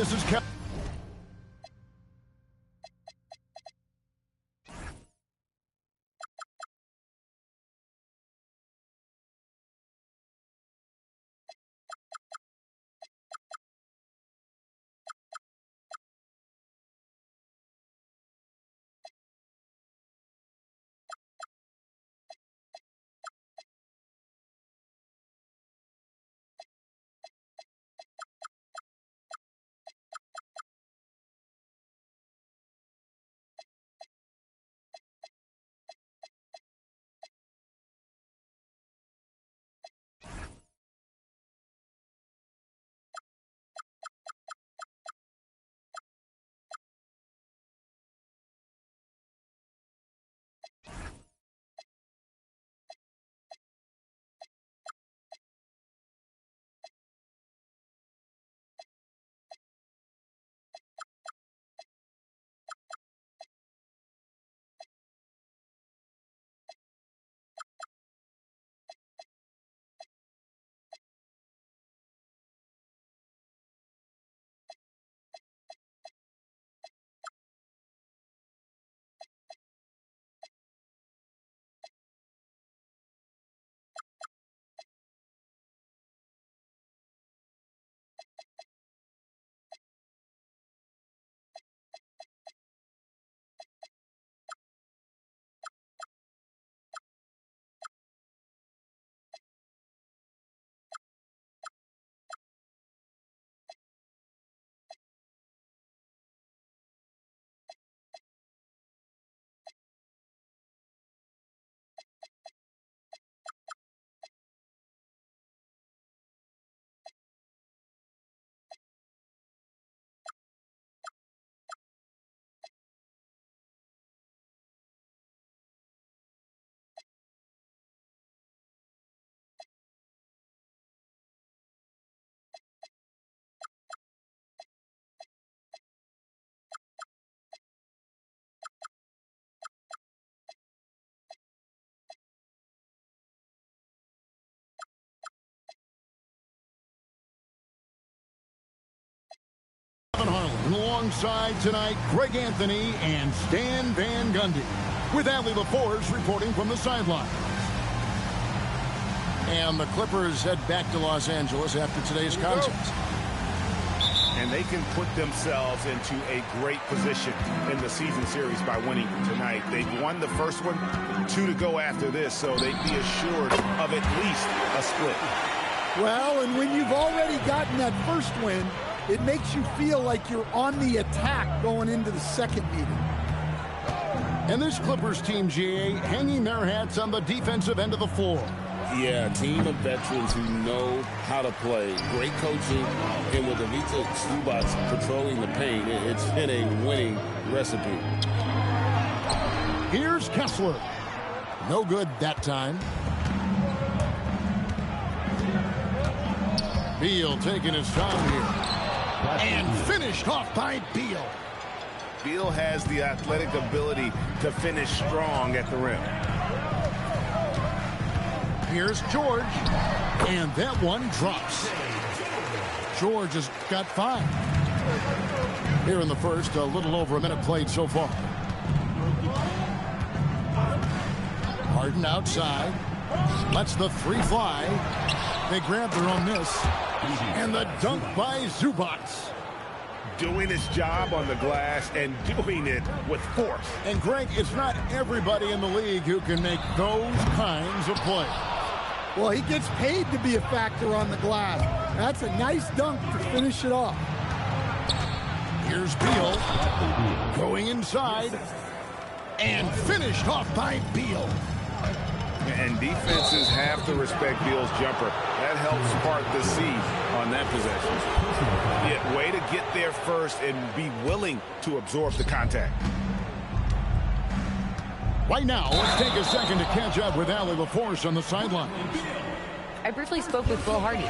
this is Kevin. Alongside tonight, Greg Anthony and Stan Van Gundy, with Allie LaForce reporting from the sideline. And the Clippers head back to Los Angeles after today's contest. And they can put themselves into a great position in the season series by winning tonight. They've won the first one, 2 to go after this, so they'd be assured of at least a split. Well, and when you've already gotten that first win, it makes you feel like you're on the attack going into the second meeting. And this Clippers team, GA, hanging their hats on the defensive end of the floor. Yeah, a team of veterans who know how to play. Great coaching, and with Ivica Zubac patrolling the paint, it's been a winning recipe. Here's Kessler. No good that time. Beal taking his time here. And finished off by Beal. Beal has the athletic ability to finish strong at the rim. Here's George. And that one drops. George has got 5. Here in the first, a little over a minute played so far. Harden outside. Lets the 3 fly. They grab their own miss. And the dunk by Zubac. Doing his job on the glass and doing it with force. And Greg, it's not everybody in the league who can make those kinds of plays. Well, he gets paid to be a factor on the glass. That's a nice dunk to finish it off. Here's Beal going inside and finished off by Beal. And defenses have to respect Beal's jumper. That helps part the seed on that possession. Yeah, way to get there first and be willing to absorb the contact. Right now, let's take a second to catch up with Allie LaForce on the sideline. I briefly spoke with Will Hardy.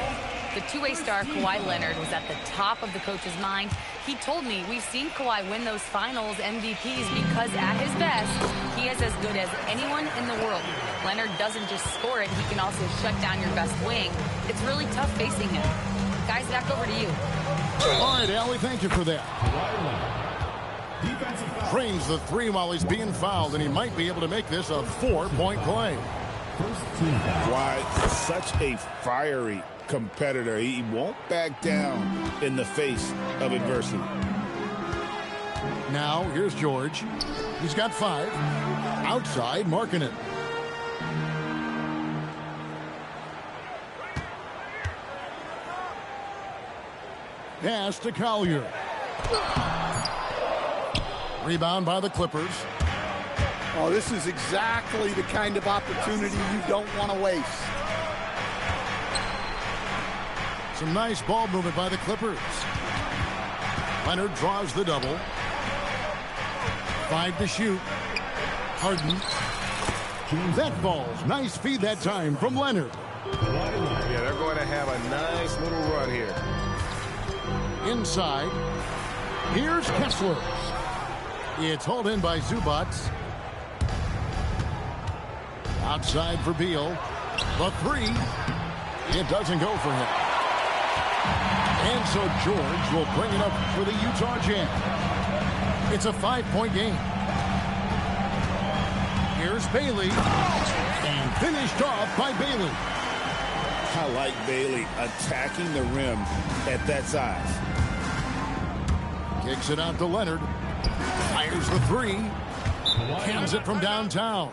The two-way star Kawhi Leonard was at the top of the coach's mind. He told me, we've seen Kawhi win those finals MVPs because at his best, he is as good as anyone in the world. Leonard doesn't just score it, he can also shut down your best wing. It's really tough facing him. Guys, back over to you. All right, Allie, thank you for that. Trains the three while he's being fouled, and he might be able to make this a 4-point play. Why, such a fiery competitor. He won't back down in the face of adversity. Now, here's George. He's got 5. Outside, marking it. Pass to Collier. Rebound by the Clippers. Oh, this is exactly the kind of opportunity you don't want to waste. Some nice ball movement by the Clippers. Leonard draws the double. 5 to shoot. Harden. That falls. Nice feed that time from Leonard. Yeah, they're going to have a nice little run here. Inside. Here's Kessler. It's hauled in by Zubac. Outside for Beal. The 3. It doesn't go for him. And so George will bring it up for the Utah Jazz. It's a 5-point game. Here's Bailey. And finished off by Bailey. I like Bailey attacking the rim at that size. Kicks it out to Leonard. Fires the 3. Cans it from downtown.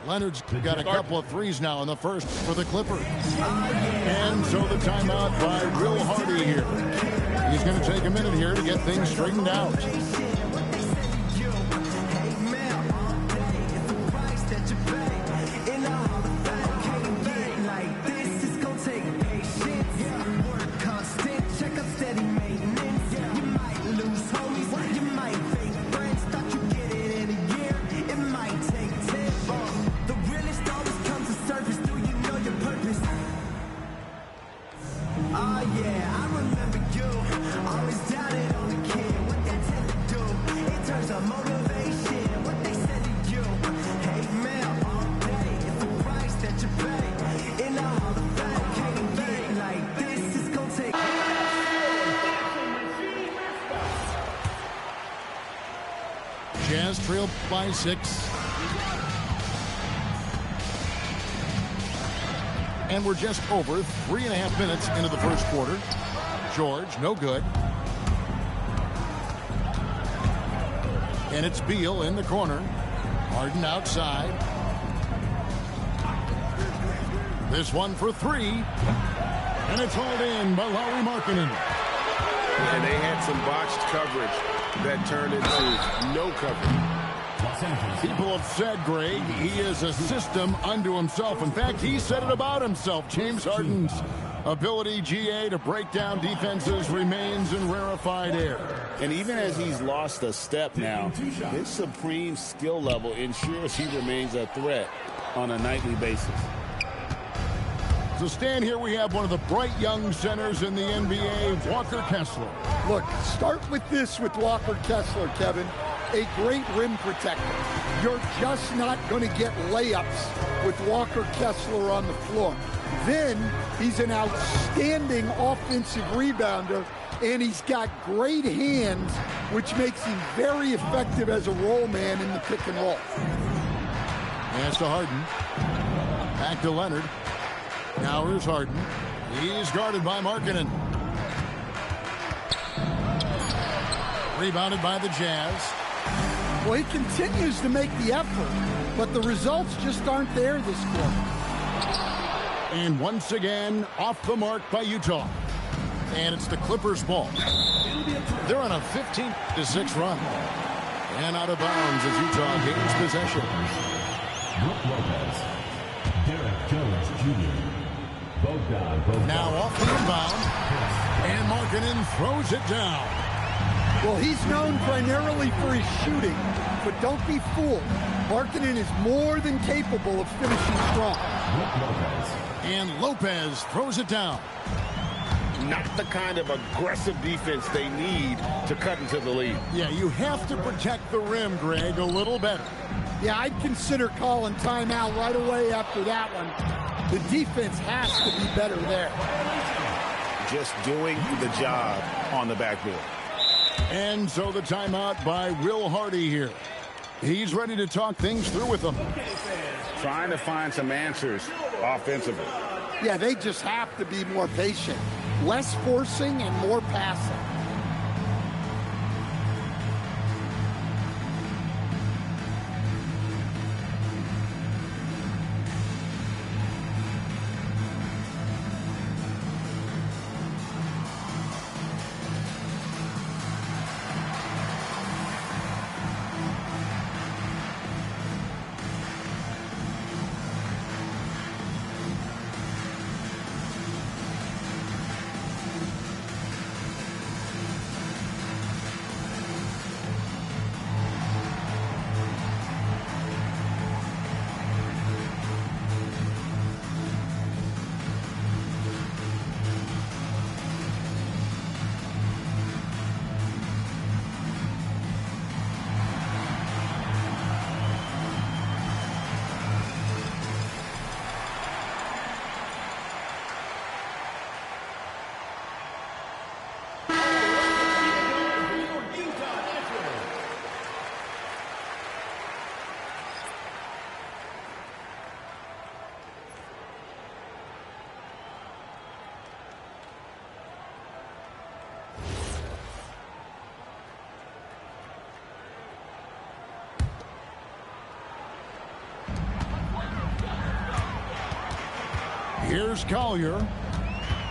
Leonard's got a couple of threes now in the first for the Clippers. And so the timeout by Will Hardy here. He's going to take a minute here to get things straightened out. Jazz trail by 6. And we're just over 3.5 minutes into the first quarter. George, no good. And it's Beal in the corner. Harden outside. This one for 3. And it's hauled in by Lauri Markkanen. And they had some botched coverage that turned into no coverage. People have said, Greg, he is a system unto himself. In fact, he said it about himself. James Harden's ability, GA, to break down defenses remains in rarefied air. And even as he's lost a step now, his supreme skill level ensures he remains a threat on a nightly basis. So stand here, we have one of the bright young centers in the NBA, Walker Kessler. Look, start with this with Walker Kessler, Kevin. A great rim protector. You're just not going to get layups with Walker Kessler on the floor. Then he's an outstanding offensive rebounder, and he's got great hands, which makes him very effective as a roll man in the pick and roll. Pass to Harden. Back to Leonard. Now here's Harden. He's guarded by Markkanen. Rebounded by the Jazz. Well, he continues to make the effort, but the results just aren't there this quarter. And once again, off the mark by Utah. And it's the Clippers' ball. They're on a 15-6 run. And out of bounds as Utah gains possession. Brook Lopez, Derek Jones Jr., Bogdan. Now off the inbound. And Markkanen throws it down. Well, he's known primarily for his shooting, but don't be fooled. Markkanen is more than capable of finishing strong. And Lopez throws it down. Not the kind of aggressive defense they need to cut into the lead. Yeah, you have to protect the rim, Greg, a little better. Yeah, I'd consider calling timeout right away after that one. The defense has to be better there. just doing the job on the backboard. And so the timeout by Will Hardy here. He's ready to talk things through with them. Trying to find some answers offensively. Yeah, they just have to be more patient. Less forcing and more passing. Here's Collier.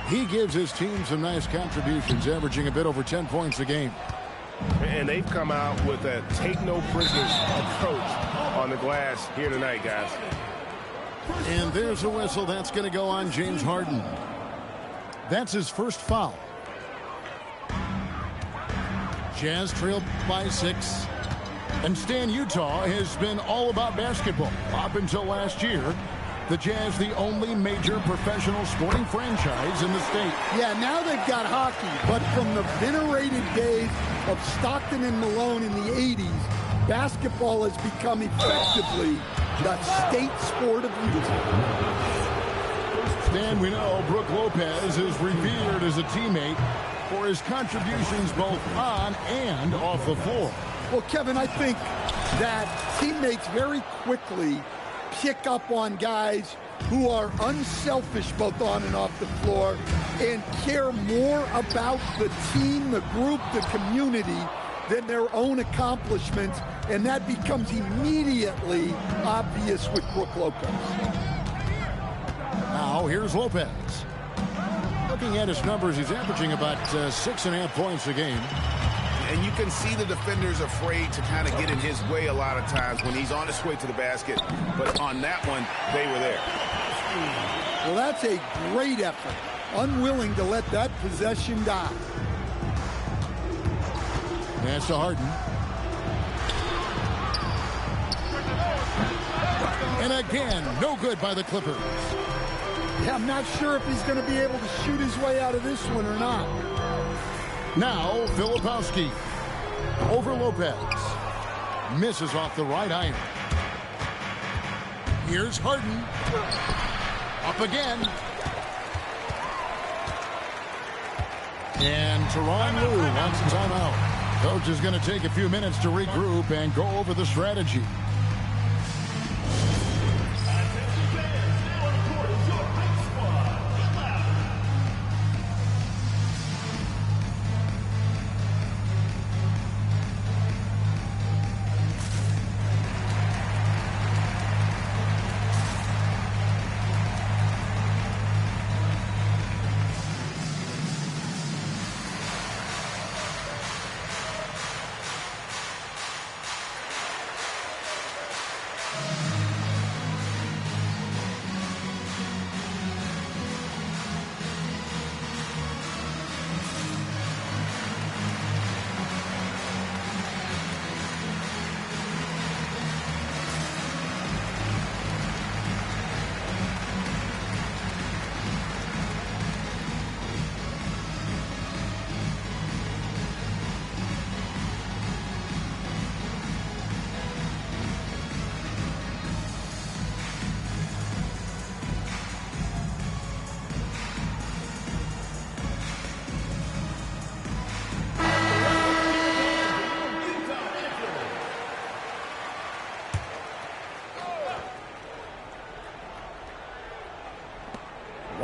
He gives his team some nice contributions, averaging a bit over 10 points a game. And they've come out with a take-no-prisoners approach on the glass here tonight, guys. And there's a whistle. That's going to go on James Harden. That's his first foul. Jazz trail by 6. And Stan, Utah has been all about basketball up until last year. The Jazz, the only major professional sporting franchise in the state. Yeah, now they've got hockey, but from the venerated days of Stockton and Malone in the 80s, basketball has become effectively the state sport of Utah. Stan, we know Brook Lopez is revered as a teammate for his contributions both on and off the floor. Well, Kevin, I think that teammates very quickly pick up on guys who are unselfish both on and off the floor and care more about the team, the group, the community than their own accomplishments, and that becomes immediately obvious with Brook Lopez. Now here's Lopez. Looking at his numbers, he's averaging about 6.5 points a game. And you can see the defenders afraid to kind of get in his way a lot of times when he's on his way to the basket. But on that one, they were there. Well, that's a great effort. Unwilling to let that possession die. That's to Harden. And again, no good by the Clippers. Yeah, I'm not sure if he's going to be able to shoot his way out of this one or not. Now, Filipowski over Lopez. Misses off the right iron. Here's Harden. Up again. And Tyronn Lue wants a timeout. Coach is going to take a few minutes to regroup and go over the strategy.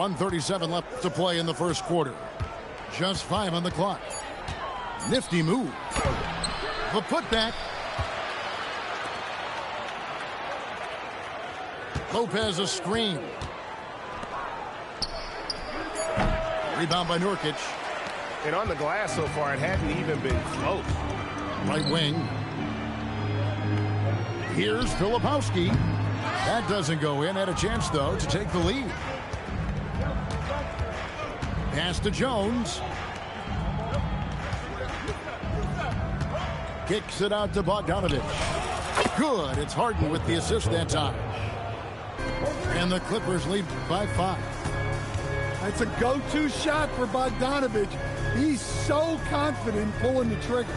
1:37 left to play in the first quarter. Just 5 on the clock. Nifty move. The putback. Lopez a screen. Rebound by Nurkic. And on the glass so far, it hadn't even been close. Right wing. Here's Filipowski. That doesn't go in. Had a chance, though, to take the lead. Pass to Jones. Kicks it out to Bogdanovich. Good. It's Harden with the assist that time. And the Clippers lead by 5. That's a go-to shot for Bogdanovich. He's so confident pulling the trigger.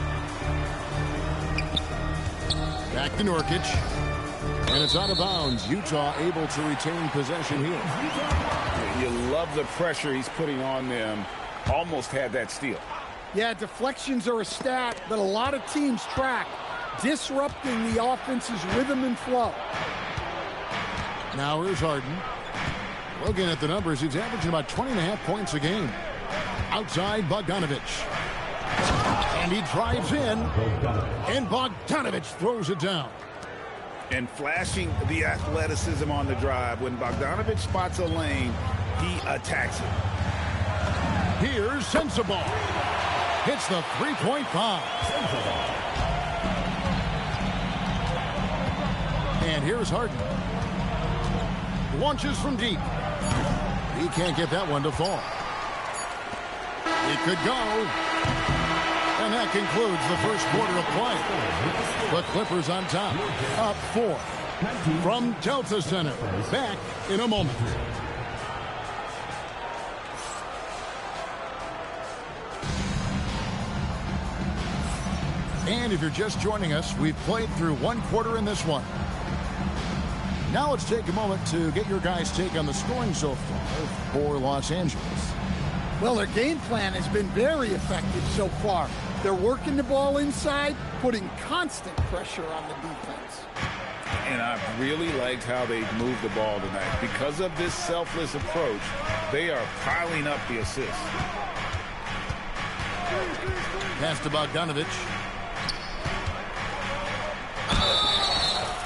Back to Nurkic. And it's out of bounds. Utah able to retain possession here. You love the pressure he's putting on them. Almost had that steal. Yeah, deflections are a stat that a lot of teams track, disrupting the offense's rhythm and flow. Now here's Harden. Looking at the numbers, he's averaging about 20.5 points a game. Outside, Bogdanovich. And he drives in. And Bogdanovich throws it down. And flashing the athleticism on the drive. When Bogdanovich spots a lane, he attacks it. Here's Sensabaugh. Hits the three-point foul. And here's Harden. Launches from deep. He can't get that one to fall. It could go. And that concludes the first quarter of play. The Clippers on top, up 4. From Delta Center. Back in a moment. And if you're just joining us, we've played through one quarter in this one. Now let's take a moment to get your guys' take on the scoring so far for Los Angeles. Well, their game plan has been very effective so far. They're working the ball inside, putting constant pressure on the defense. And I've really liked how they've moved the ball tonight. Because of this selfless approach, they are piling up the assists. Pass to Bogdanovich.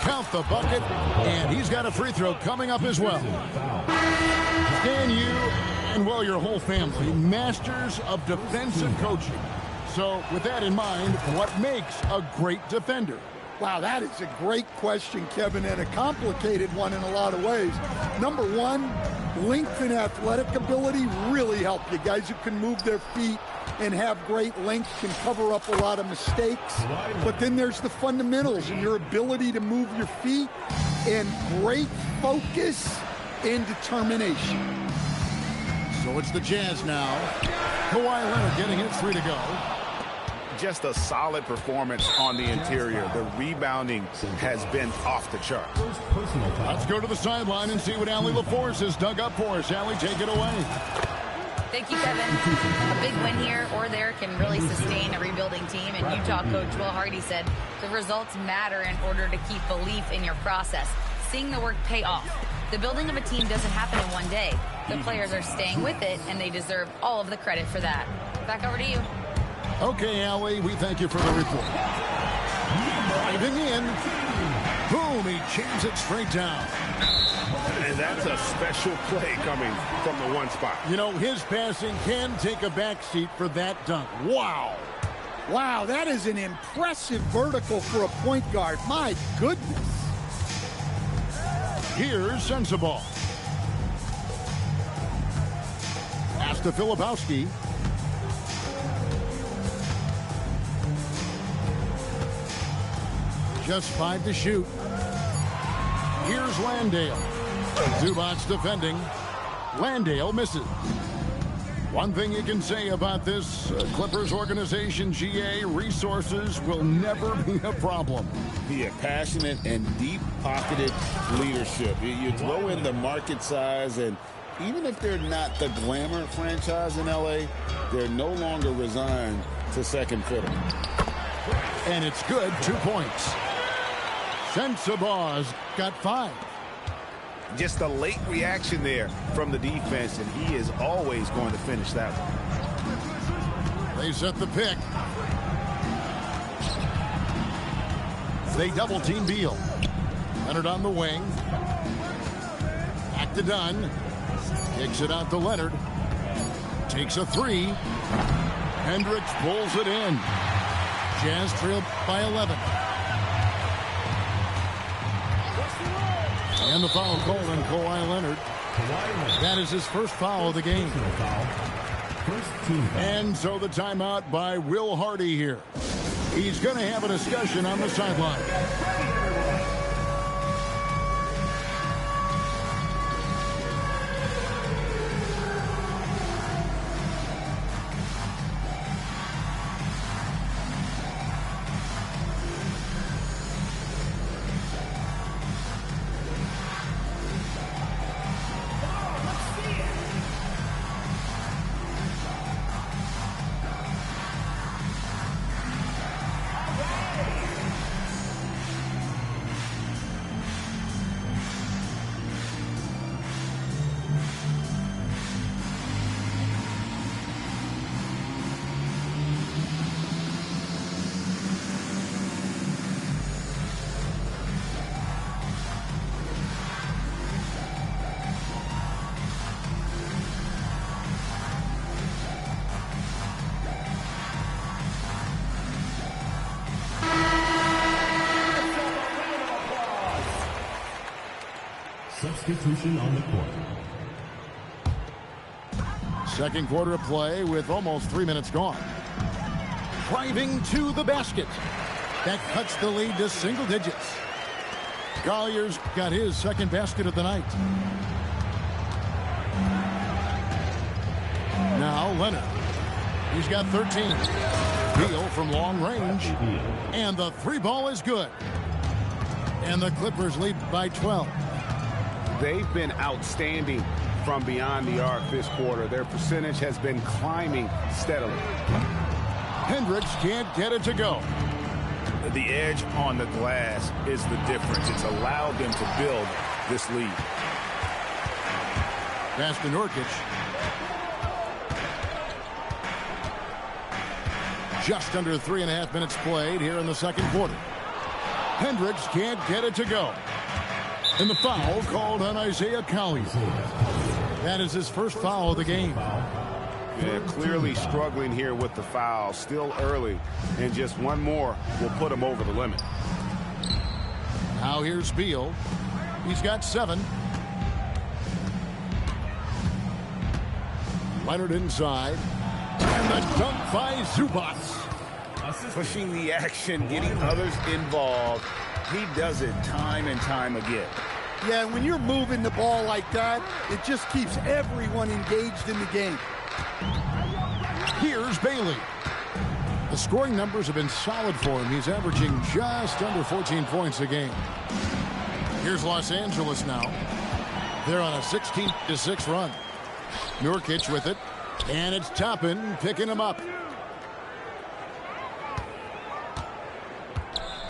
Count the bucket, and he's got a free throw coming up as well. Stan, you and, well, your whole family, masters of defensive coaching. So with that in mind, what makes a great defender? Wow, that is a great question, Kevin, and a complicated one in a lot of ways. Number one, length and athletic ability really help you. Guys who can move their feet and have great length can cover up a lot of mistakes. But then there's the fundamentals and your ability to move your feet and great focus and determination. So it's the Jazz now. Kawhi Leonard getting his 3 to go. Just a solid performance on the interior. The rebounding has been off the chart. Let's go to the sideline and see what Allie LaForce has dug up for us. Allie, take it away. Thank you, Kevin. A big win here or there can really sustain a rebuilding team. And Utah coach Will Hardy said the results matter in order to keep belief in your process. Seeing the work pay off. The building of a team doesn't happen in one day. The players are staying with it, and they deserve all of the credit for that. Back over to you. Okay, Allie, we thank you for the report. Driving in. Boom, he jams it straight down. And that's a special play coming from the one spot. You know, his passing can take a backseat for that dunk. Wow. Wow, that is an impressive vertical for a point guard. My goodness. Here's Sensabaugh. Pass to Filipowski. Just 5 to shoot. Here's Landale. Zubac's defending. Landale misses. One thing you can say about this Clippers organization, GA, resources will never be a problem. Yeah, passionate and deep-pocketed leadership. You throw in the market size, and even if they're not the glamour franchise in L.A., they're no longer resigned to second fiddle. And it's good, 2 points. Sensabaugh's got 5. Just a late reaction there from the defense, and he is always going to finish that one. They set the pick. They double team Beal. Leonard on the wing. Back to Dunn. Kicks it out to Leonard. Takes a three. Hendricks pulls it in. Jazz trail by 11. And the foul called on Kawhi Leonard. That is his first foul of the game. And so the timeout by Will Hardy here. He's going to have a discussion on the sideline. Substitution on the court. Second quarter of play with almost 3 minutes gone. Driving to the basket. That cuts the lead to single digits. Collier's got his second basket of the night. Now Leonard. He's got 13. Beal from long range. And the three ball is good. And the Clippers lead by 12. They've been outstanding from beyond the arc this quarter. Their percentage has been climbing steadily. Hendricks can't get it to go. The edge on the glass is the difference. It's allowed them to build this lead. Pass to Nurkic. Just under 3.5 minutes played here in the second quarter. Hendricks can't get it to go. And the foul called on Isaiah Collier. That is his first foul of the game. Yeah, clearly struggling here with the foul. Still early. And just one more will put him over the limit. Now here's Beal. He's got 7. Leonard inside. And the dunk by Zubac. Pushing the action, getting others involved. He does it time and time again. Yeah, when you're moving the ball like that, it just keeps everyone engaged in the game. Here's Bailey. The scoring numbers have been solid for him. He's averaging just under 14 points a game. Here's Los Angeles now. They're on a 16-6 run. Nurkic with it. And it's Toppin picking him up.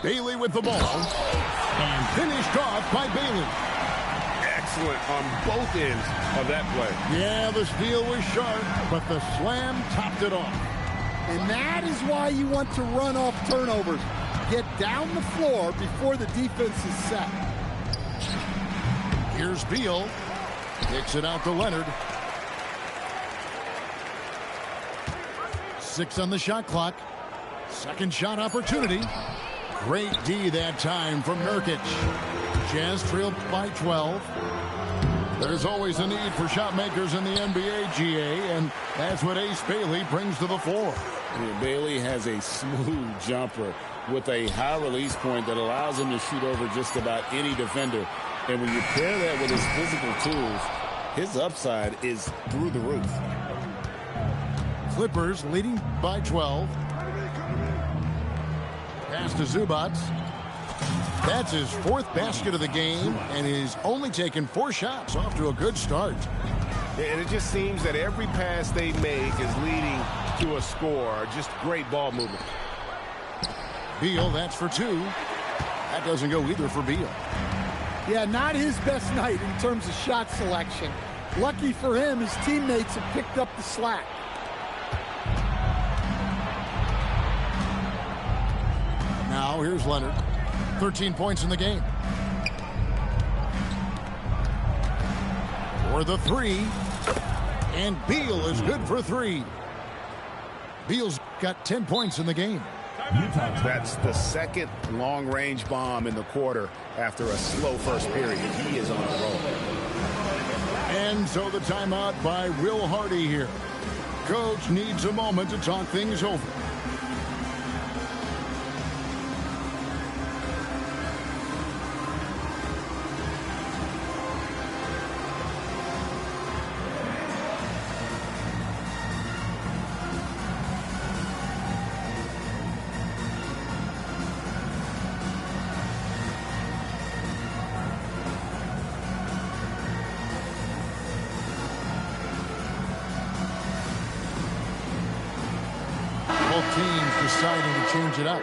Bailey with the ball. And finished off by Bailey. Excellent on both ends of that play. Yeah, the steal was sharp, but the slam topped it off. And that is why you want to run off turnovers. Get down the floor before the defense is set. Here's Beal. Kicks it out to Leonard. 6 on the shot clock. Second shot opportunity. Great D that time from Nurkic. Jazz trailed by 12. There's always a need for shot makers in the NBA, GA, and that's what Ace Bailey brings to the floor. Yeah, Bailey has a smooth jumper with a high release point that allows him to shoot over just about any defender. And when you pair that with his physical tools, his upside is through the roof. Clippers leading by 12. Pass to Zubac. That's his 4th basket of the game, and he's only taken 4 shots. Off to a good start. And it just seems that every pass they make is leading to a score. Just great ball movement. Beal, that's for 2. That doesn't go either for Beal. Yeah, not his best night in terms of shot selection. Lucky for him, his teammates have picked up the slack. Now here's Leonard. 13 points in the game. For the three. And Beal is good for three. Beal's got 10 points in the game. That's the second long-range bomb in the quarter after a slow first period. He is on a roll. And so the timeout by Will Hardy here. Coach needs a moment to talk things over. Both teams deciding to change it up.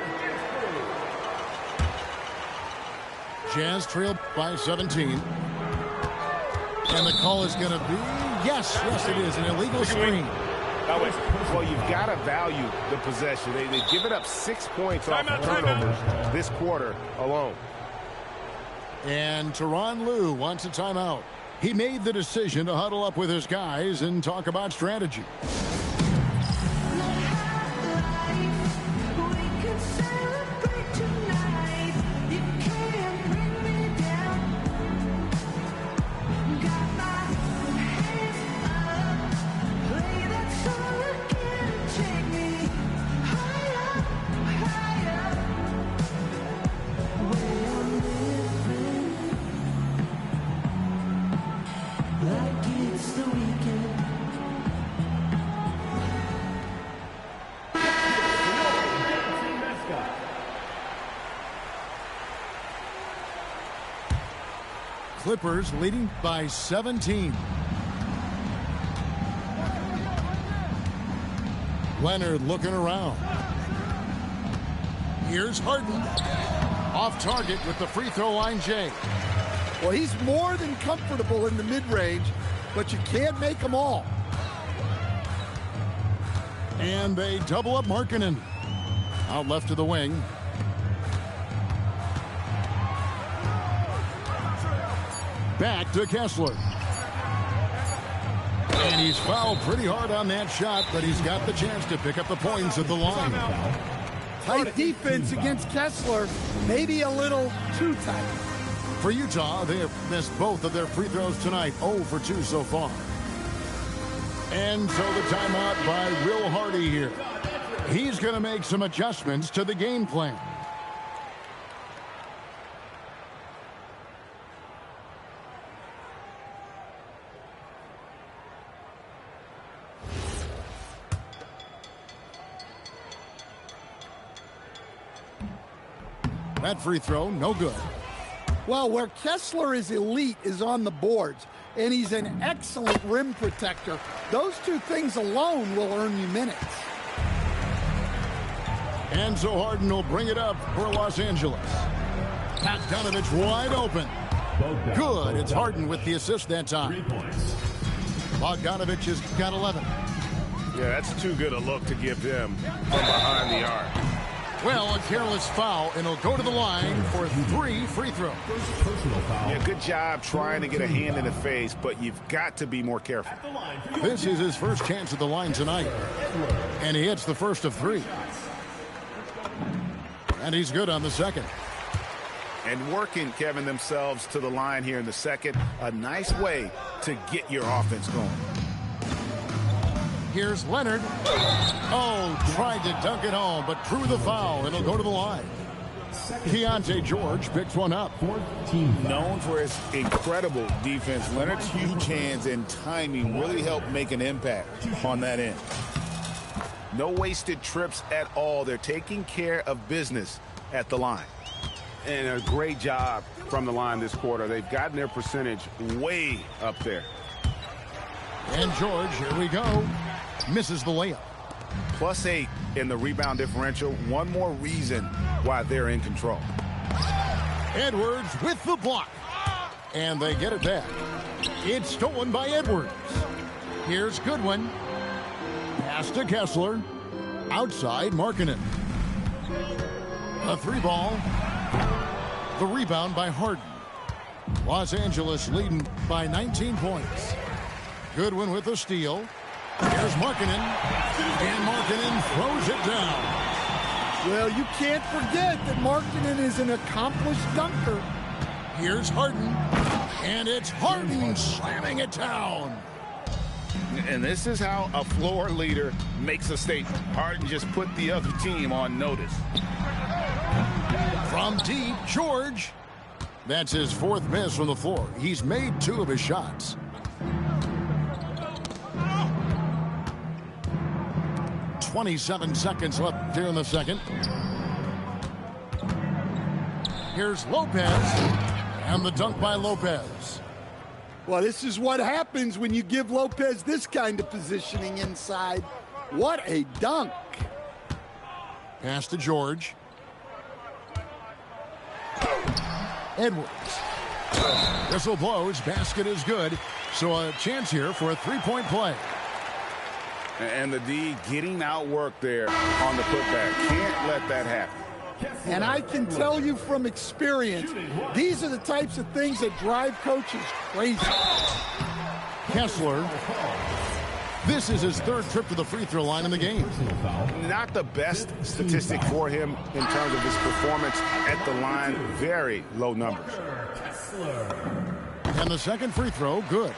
Jazz trail by 17. And the call is going to be, yes, it is, an illegal screen. Well, you've got to value the possession. They give it up 6 points off of turnovers this quarter alone. And Tyronn Lue wants a timeout. He made the decision to huddle up with his guys and talk about strategy. Clippers leading by 17. Leonard looking around. Here's Harden. Off target with the free throw line, Jay. Well, he's more than comfortable in the mid-range, but you can't make them all. And they double up Markkanen. Out left to the wing. Back to Kessler. And he's fouled pretty hard on that shot, but he's got the chance to pick up the points at the line. Tight defense against Kessler, maybe a little too tight. For Utah, they have missed both of their free throws tonight, 0 for 2 so far. And so the timeout by Will Hardy here. He's going to make some adjustments to the game plan. That free throw, no good. Well, where Kessler is elite is on the boards, and he's an excellent rim protector. Those two things alone will earn you minutes. And so Harden will bring it up for Los Angeles. Bogdanovich wide open. Good. It's Harden with the assist that time. Bogdanovich has got 11. Yeah, that's too good a look to give him from behind the arc. Well, a careless foul, and he'll go to the line for 3 free throws. Yeah, good job trying to get a hand in the face, but you've got to be more careful. This is his first chance at the line tonight. And he hits the first of 3. And he's good on the second. And working, Kevin, themselves to the line here in the second. A nice way to get your offense going. Here's Leonard. Oh, tried to dunk it home, but drew the foul. It'll go to the line. Keontae George picks one up. Known for his incredible defense, Leonard's huge hands and timing really helped make an impact on that end. No wasted trips at all. They're taking care of business at the line. And a great job from the line this quarter. They've gotten their percentage way up there. And George, here we go. Misses the layup. +8 in the rebound differential. One more reason why they're in control. Edwards with the block. And they get it back. It's stolen by Edwards. Here's Goodwin. Pass to Kessler. Outside, Markkanen. A 3-ball. The rebound by Harden. Los Angeles leading by 19 points. Goodwin with the steal. Here's Markkanen. And Markkanen throws it down. Well, you can't forget that Markkanen is an accomplished dunker. Here's Harden. And it's Harden slamming it down. And this is how a floor leader makes a statement. Harden just put the other team on notice. From deep, George. That's his 4th miss from the floor. He's made 2 of his shots. 27 seconds left here in the second. Here's Lopez. And the dunk by Lopez. Well, this is what happens when you give Lopez this kind of positioning inside. What a dunk. Pass to George. Edwards. Whistle blows. Basket is good. So a chance here for a 3-point play. And the D getting outworked there on the putback. Can't let that happen. And I can tell you from experience, these are the types of things that drive coaches crazy. Kessler. This is his 3rd trip to the free throw line in the game. Not the best statistic for him in terms of his performance at the line. Very low numbers. And the second free throw, good.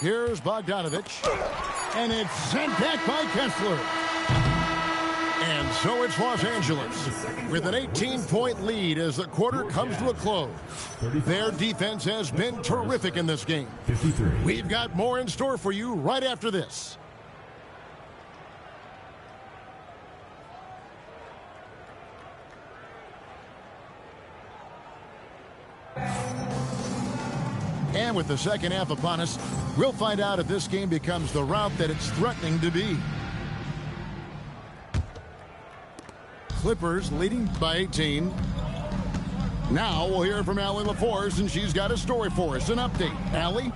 Here's Bogdanovich. And it's sent back by Kessler. And so it's Los Angeles with an 18-point lead as the quarter comes to a close. Their defense has been terrific in this game. We've got more in store for you right after this. And with the second half upon us, we'll find out if this game becomes the route that it's threatening to be. Clippers leading by 18. Now we'll hear from Allie LaForce, and she's got a story for us. An update. Allie?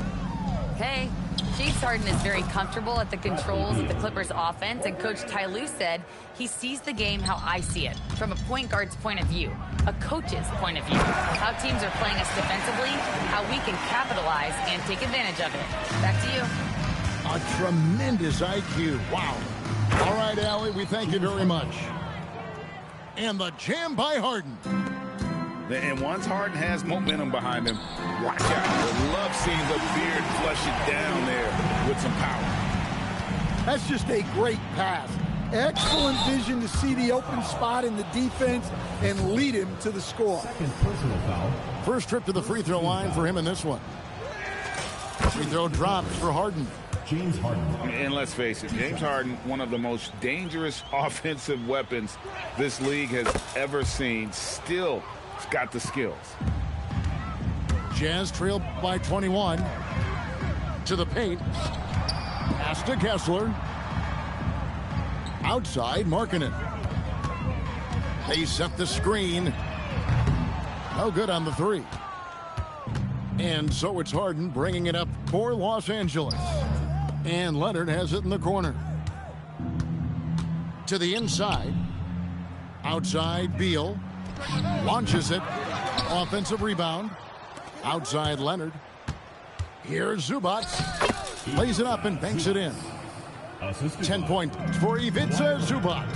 Hey, James Harden is very comfortable at the controls of the Clippers offense, and Coach Ty Lue said he sees the game how I see it, from a point guard's point of view, a coach's point of view, how teams are playing us defensively, how we can capitalize and take advantage of it. Back to you. A tremendous IQ. Wow. All right, Allie, we thank you very much. And the jam by Harden. And once Harden has momentum behind him, watch out. I love seeing the beard flush it down there with some power. That's just a great pass. Excellent vision to see the open spot in the defense and lead him to the score. First trip to the free throw line for him in this one. Free throw drops for Harden. James Harden. And let's face it, James Harden, one of the most dangerous offensive weapons this league has ever seen, still has got the skills. Jazz trailed by 21. To the paint. Pass to Kessler. Outside, Markkanen. They set the screen. No good on the 3. And so it's Harden bringing it up for Los Angeles. And Leonard has it in the corner. To the inside. Outside, Beal. Launches it. Offensive rebound. Outside, Leonard. Here's Zubac. Lays it up and banks it in. 10 points for Ivica Zubac.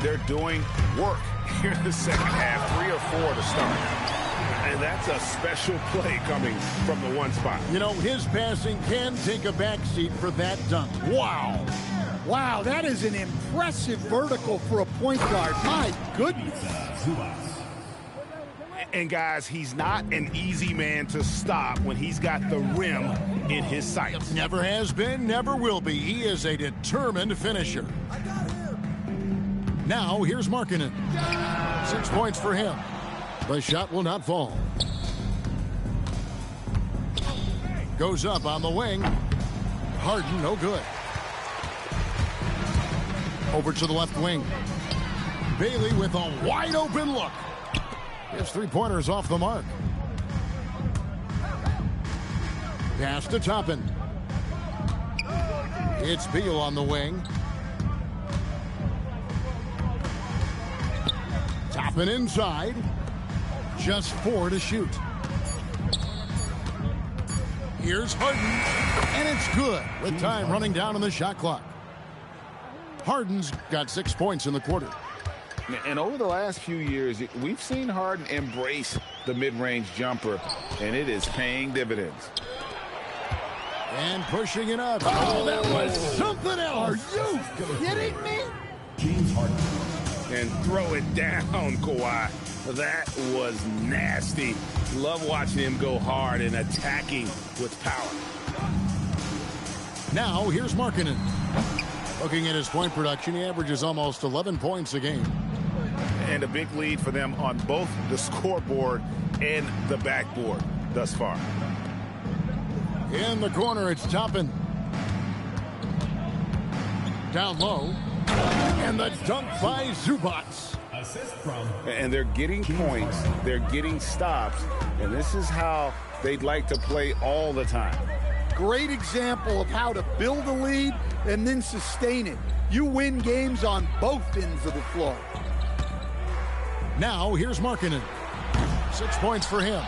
They're doing work here in the second half, 3 or 4 to start. And that's a special play coming from the one spot. You know, his passing can take a backseat for that dunk. Wow. Wow, that is an impressive vertical for a point guard. My goodness. And guys, he's not an easy man to stop when he's got the rim in his sights. Never has been, never will be. He is a determined finisher. Now, here's Markkanen. 6 points for him. The shot will not fall. Goes up on the wing. Harden, no good. Over to the left wing. Bailey with a wide open look. His three-pointers off the mark. Pass to Toppin. It's Beal on the wing. Toppin inside. Just 4 to shoot. Here's Harden. And it's good with time running down on the shot clock. Harden's got 6 points in the quarter. And over the last few years, we've seen Harden embrace the mid-range jumper, and it is paying dividends. And pushing it up. Oh, that was something else. Are you kidding me? James Harden. And throw it down, Kawhi. That was nasty. Love watching him go hard and attacking with power. Now, here's Markkanen. Looking at his point production, he averages almost 11 points a game. And a big lead for them on both the scoreboard and the backboard thus far. In the corner, it's Toppin. Down low. And the dunk by Zubac. Assist from. And they're getting points. They're getting stops. And this is how they'd like to play all the time. Great example of how to build a lead and then sustain it. You win games on both ends of the floor. Now, here's Markkanen. 6 points for him.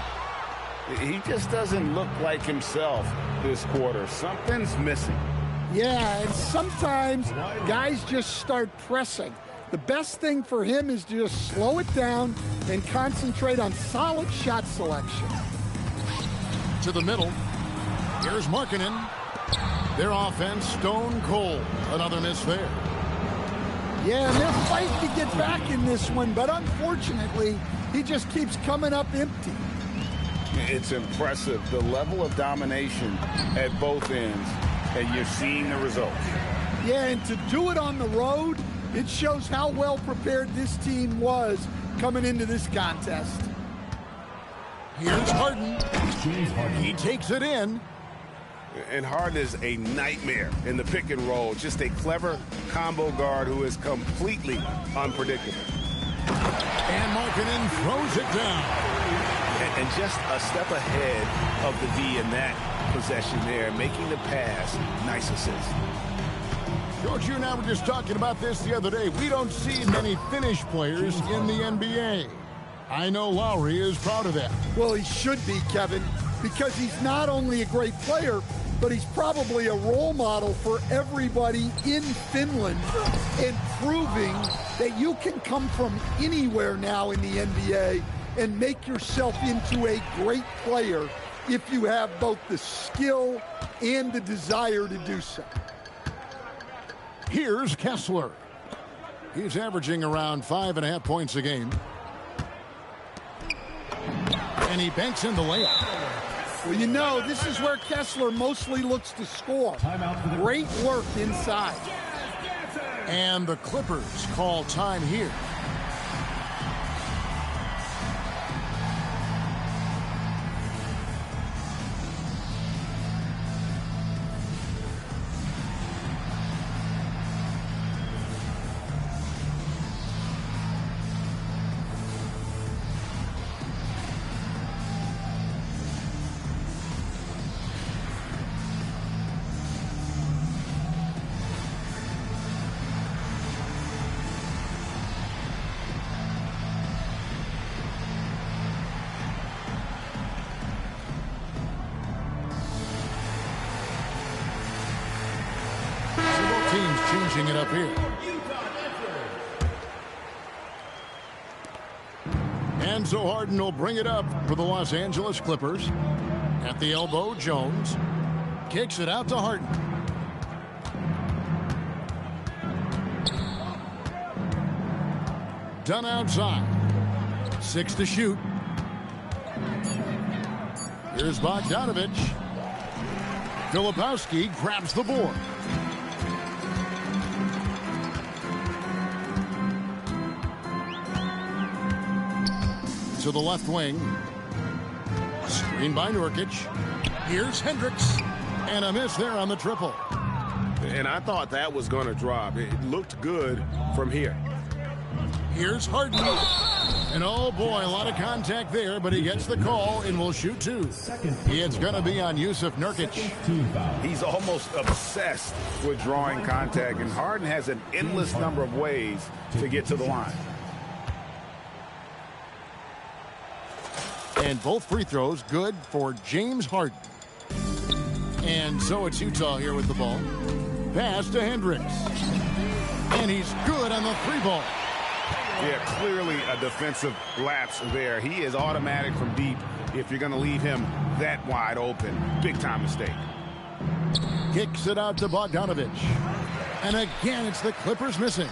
He just doesn't look like himself this quarter. Something's missing. Yeah, and sometimes guys just start pressing. The best thing for him is to just slow it down and concentrate on solid shot selection. To the middle. Here's Markkanen. Their offense stone cold. Another miss there. Yeah, and they'll fight to get back in this one, but unfortunately, he just keeps coming up empty. It's impressive, the level of domination at both ends, and you're seeing the results. Yeah, and to do it on the road, it shows how well prepared this team was coming into this contest. Here's Harden. He takes it in. And Harden is a nightmare in the pick and roll. Just a clever combo guard who is completely unpredictable. And Markkanen throws it down. And just a step ahead of the D in that possession there, making the pass. Nice assist. Coach, you and I were just talking about this the other day. We don't see many Finnish players in the NBA. I know Lowry is proud of that. Well, he should be, Kevin, because he's not only a great player, but he's probably a role model for everybody in Finland and proving that you can come from anywhere now in the NBA and make yourself into a great player if you have both the skill and the desire to do so. Here's Kessler. He's averaging around 5.5 points a game. And he banks in the layup. Well, you know, this is where Kessler mostly looks to score. Great work inside. And the Clippers call time here. Teams changing it up here. And so Harden will bring it up for the Los Angeles Clippers. At the elbow, Jones kicks it out to Harden. Done outside. 6 to shoot. Here's Bogdanovich. Filipowski grabs the board. To the left wing. Screen by Nurkic. Here's Hendricks. And a miss there on the triple. And I thought that was going to drop. It looked good from here. Here's Harden. And oh boy, a lot of contact there, but he gets the call and will shoot two. It's going to be on Yusuf Nurkic. He's almost obsessed with drawing contact, and Harden has an endless number of ways to get to the line. And both free throws good for James Harden. And so it's Utah here with the ball. Pass to Hendricks. And he's good on the three ball. Yeah, clearly a defensive lapse there. He is automatic from deep if you're going to leave him that wide open. Big time mistake. Kicks it out to Bogdanovich. And again, it's the Clippers missing.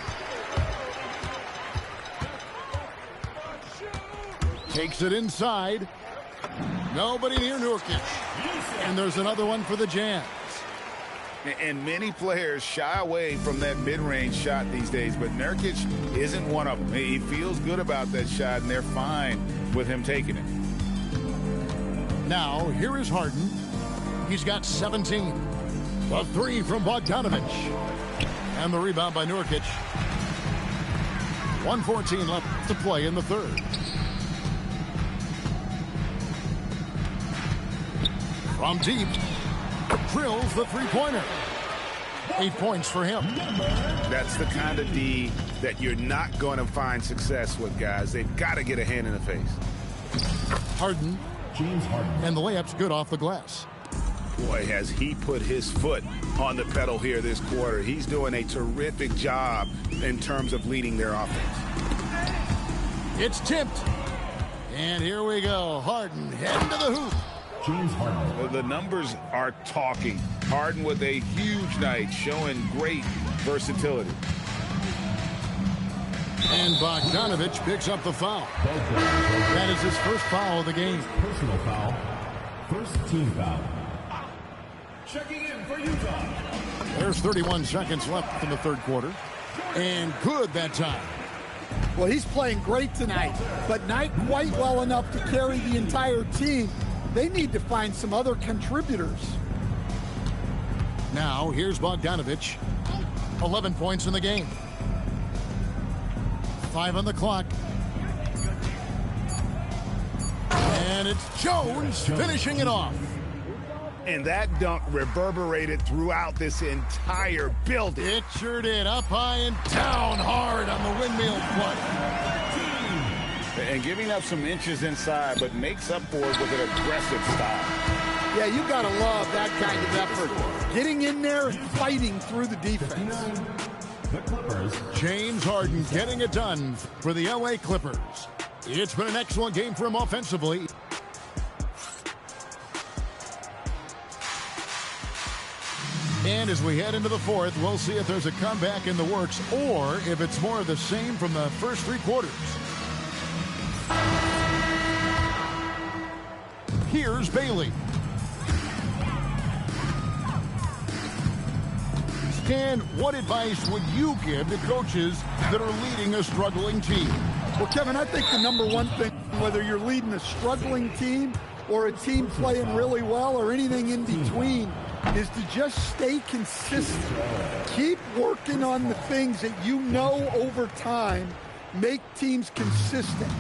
Takes it inside. Nobody near Nurkic. And there's another one for the Jazz. And many players shy away from that mid-range shot these days, but Nurkic isn't one of them. He feels good about that shot, and they're fine with him taking it. Now, here is Harden. He's got 17. A three from Bogdanovich. And the rebound by Nurkic. 1:14 left to play in the third. From deep, drills the three-pointer. 8 points for him. That's the kind of D that you're not going to find success with, guys. They've got to get a hand in the face. Harden. James Harden. And the layup's good off the glass. Boy, has he put his foot on the pedal here this quarter. He's doing a terrific job in terms of leading their offense. It's tipped. And here we go. Harden heading to the hoop. James Harden. The numbers are talking. Harden with a huge night, showing great versatility. And Bogdanovich picks up the foul. That is his first foul of the game. Personal foul. First team foul. Checking in for Utah. There's 31 seconds left in the third quarter. And good that time. Well, he's playing great tonight, but not quite well enough to carry the entire team. They need to find some other contributors. Now, here's Bogdanovich. 11 points in the game. 5 on the clock. And it's Jones finishing it off. And that dunk reverberated throughout this entire building. It sure did. Up high and down hard on the windmill play. And giving up some inches inside, but makes up for it with an aggressive style. Yeah, you got to love that kind of effort. Getting in there and fighting through the defense. The Clippers. James Harden getting it done for the LA Clippers. It's been an excellent game for him offensively. And as we head into the fourth, we'll see if there's a comeback in the works or if it's more of the same from the first three quarters. Here's Bailey. Stan, what advice would you give to coaches that are leading a struggling team? Well, Kevin, I think the number one thing, whether you're leading a struggling team or a team playing really well or anything in between, is to just stay consistent. Keep working on the things that you know over time make teams consistent.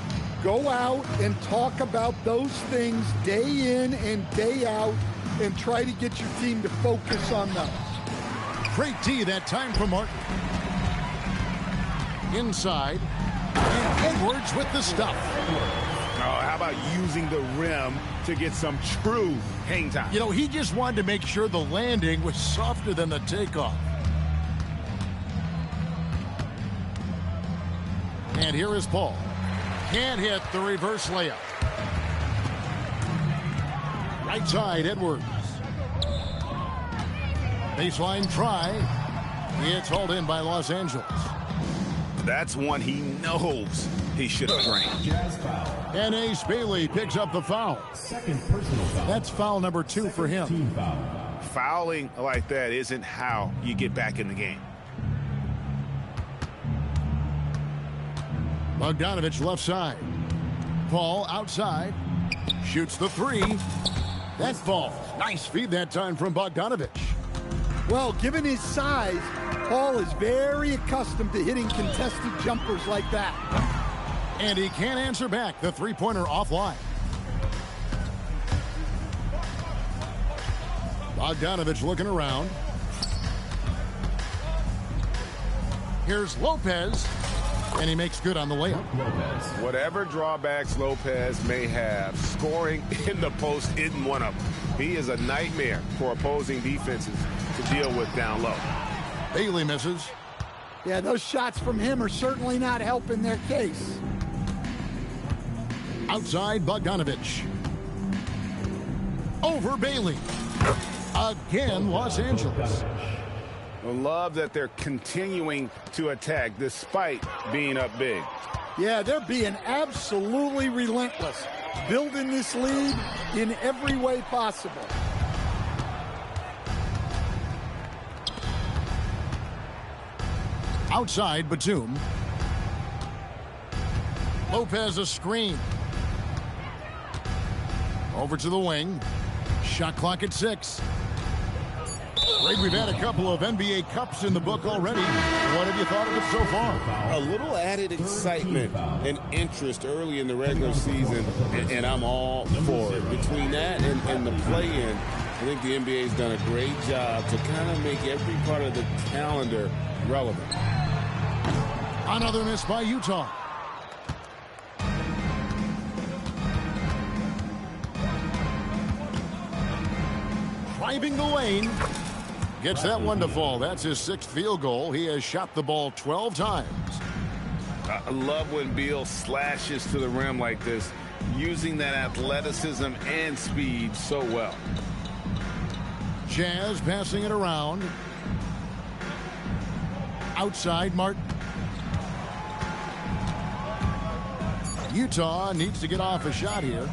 Go out and talk about those things day in and day out and try to get your team to focus on those. Great D that time from Martin. Inside. And Edwards with the stuff. Oh, how about using the rim to get some true hang time? You know, he just wanted to make sure the landing was softer than the takeoff. And here is Paul. Can't hit the reverse layup. Right side, Edwards. Baseline try. It's hauled in by Los Angeles. That's one he knows he should have drained. Jazz foul. And Ace Bailey picks up the foul. Second personal foul. That's foul number 2 for him. Team foul. Fouling like that isn't how you get back in the game. Bogdanovich left side. Paul outside. Shoots the three. That falls. Nice feed that time from Bogdanovich. Well, given his size, Paul is very accustomed to hitting contested jumpers like that. And he can't answer back. The three-pointer offline. Bogdanovich looking around. Here's Lopez. And he makes good on the layup. Whatever drawbacks Lopez may have, scoring in the post isn't one of them. He is a nightmare for opposing defenses to deal with down low. Bailey misses. Yeah, those shots from him are certainly not helping their case. Outside Bogdanovich. Over Bailey. Again, Los Angeles. I love that they're continuing to attack despite being up big. Yeah, they're being absolutely relentless, building this lead in every way possible. Outside Batum. Lopez a screen. Over to the wing. Shot clock at 6. Greg, we've had a couple of NBA Cups in the book already. What have you thought of it so far? A little added excitement and interest early in the regular season, and I'm all for it. Between that and the play-in, I think the NBA's done a great job to kind of make every part of the calendar relevant. Another miss by Utah. Driving the lane. Gets that one to fall. That's his 6th field goal. He has shot the ball 12 times. I love when Beal slashes to the rim like this, using that athleticism and speed so well. Jazz passing it around. Outside Martin. Utah needs to get off a shot here.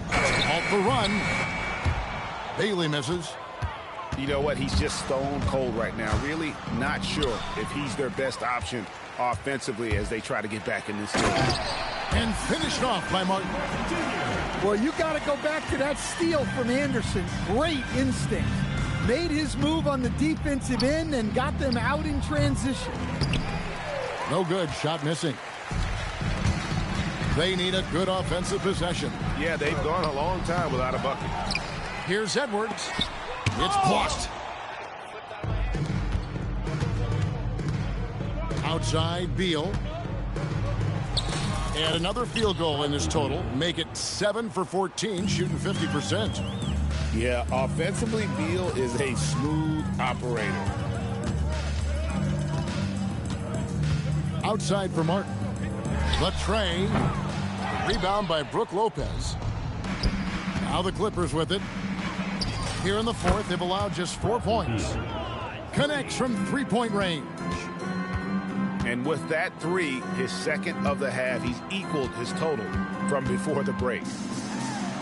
Halt the run. Bailey misses. You know what? He's just stone cold right now. Really not sure if he's their best option offensively as they try to get back in this game. And finished off by Martin. Well, you got to go back to that steal from Anderson. Great instinct. Made his move on the defensive end and got them out in transition. No good. Shot missing. They need a good offensive possession. Yeah, they've gone a long time without a bucket. Here's Edwards. It's blocked. Outside Beal. And another field goal in this total. Make it 7 for 14, shooting 50%. Yeah, offensively, Beal is a smooth operator. Outside for Martin. The tray. Rebound by Brook Lopez. Now the Clippers with it. Here in the 4th, they've allowed just 4 points. Connects from three-point range. And with that 3, his 2nd of the half, he's equaled his total from before the break.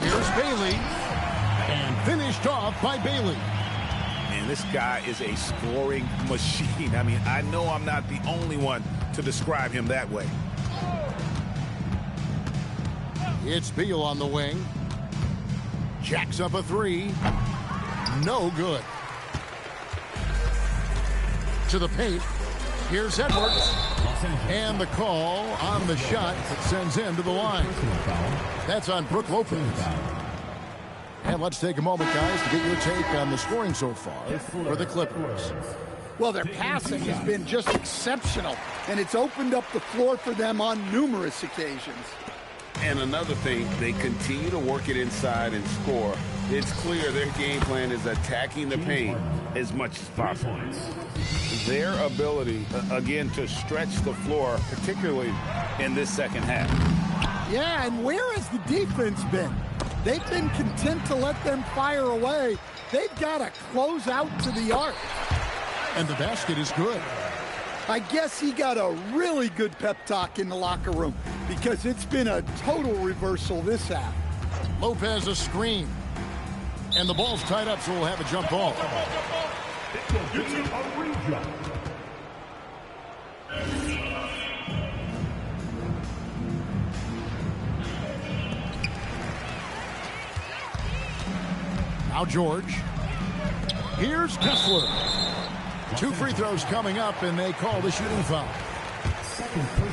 Here's Bailey. And finished off by Bailey. And this guy is a scoring machine. I mean, I know I'm not the only one to describe him that way. It's Beal on the wing. Jacks up a 3. No good. To the paint. Here's Edwards. And the call on the shot that sends him to the line. That's on Brook Lopez. And let's take a moment, guys, to get your take on the scoring so far for the Clippers. Well, their passing has been just exceptional, and it's opened up the floor for them on numerous occasions. And another thing, they continue to work it inside and score. It's clear their game plan is attacking the paint as much as possible. Their ability, again, to stretch the floor, particularly in this 2nd half. Yeah, and where has the defense been? They've been content to let them fire away. They've got to close out to the arc. And the basket is good. I guess he got a really good pep talk in the locker room because it's been a total reversal this half. Lopez a screen. And the ball's tied up, so we'll have a jump ball. Now George. Here's Kessler. 2 free throws coming up, and they call the shooting foul.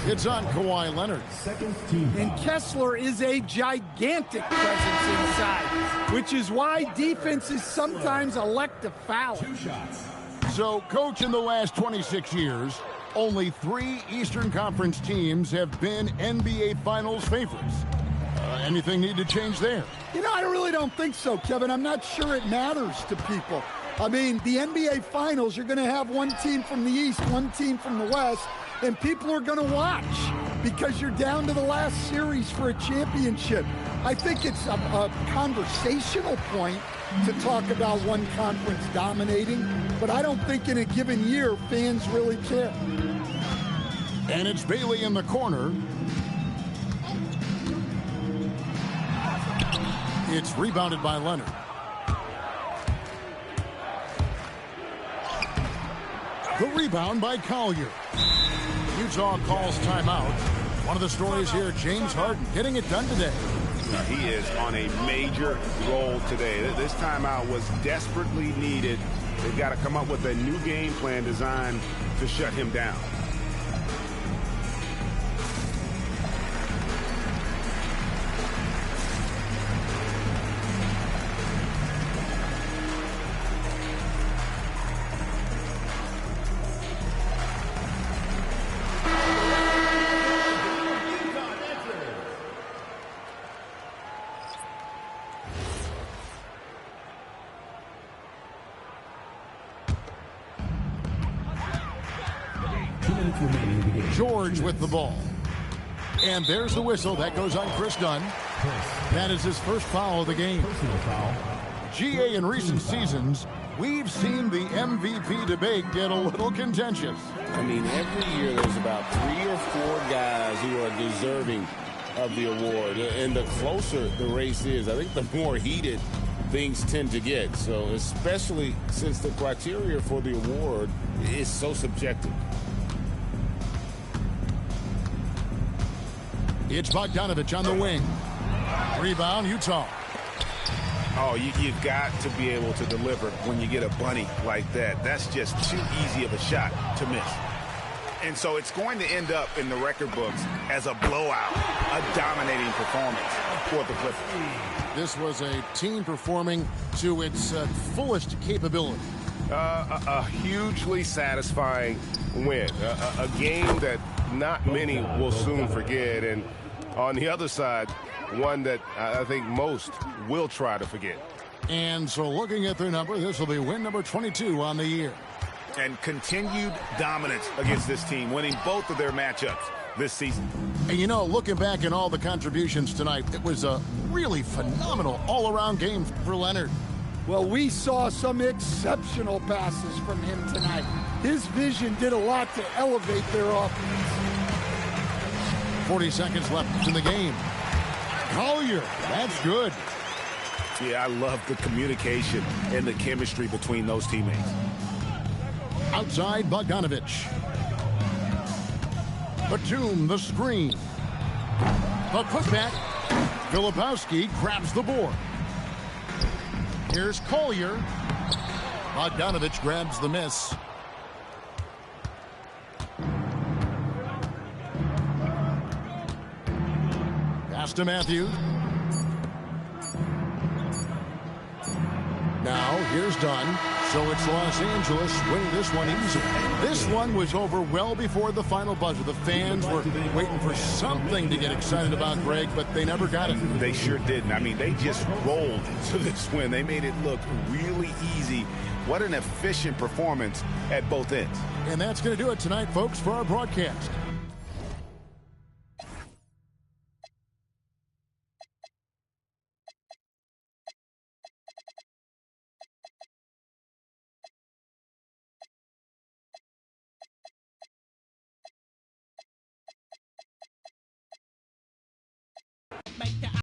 It's on Kawhi Leonard. Second team foul. And Kessler is a gigantic presence inside, which is why defenses sometimes elect to foul. 2 shots. So, Coach, in the last 26 years, only 3 Eastern Conference teams have been NBA Finals favorites. Anything need to change there? You know, I really don't think so, Kevin. I'm not sure it matters to people. I mean, the NBA Finals, you're going to have one team from the East, one team from the West, and people are going to watch because you're down to the last series for a championship. I think it's a conversational point to talk about one conference dominating, but I don't think in a given year fans really care. And it's Bailey in the corner. It's rebounded by Leonard. The rebound by Collier. Utah calls timeout. One of the stories here, James Harden getting it done today. He is on a major roll today. This timeout was desperately needed. They've got to come up with a new game plan designed to shut him down. George with the ball. And there's the whistle. That goes on Chris Dunn. That is his first foul of the game. GA, in recent seasons, we've seen the MVP debate get a little contentious. I mean, every year there's about 3 or 4 guys who are deserving of the award. And the closer the race is, I think the more heated things tend to get. So especially since the criteria for the award is so subjective. It's Bogdanovich on the wing. Rebound, Utah. Oh, you've got to be able to deliver when you get a bunny like that. That's just too easy of a shot to miss. And so it's going to end up in the record books as a blowout, a dominating performance for the Clippers. This was a team performing to its fullest capability. A hugely satisfying win. A game that not many will soon forget. And on the other side, one that I think most will try to forget. And so looking at their number, this will be win number 22 on the year. And continued dominance against this team, winning both of their matchups this season. And you know, looking back at all the contributions tonight, it was a really phenomenal all-around game for Leonard. Well, we saw some exceptional passes from him tonight. His vision did a lot to elevate their offense. 40 seconds left in the game. Collier, that's good. Yeah, I love the communication and the chemistry between those teammates. Outside, Bogdanovich. Batum, the screen. The putback. Filipowski grabs the board. Here's Collier. Bogdanovich grabs the miss. Pass to Matthews. Now, here's Dunn. So it's Los Angeles winning this one easily. This one was over well before the final buzzer. The fans were waiting for something to get excited about, Greg, but they never got it. They sure didn't. I mean, they just rolled to this win. They made it look really easy. What an efficient performance at both ends. And that's going to do it tonight, folks, for our broadcast.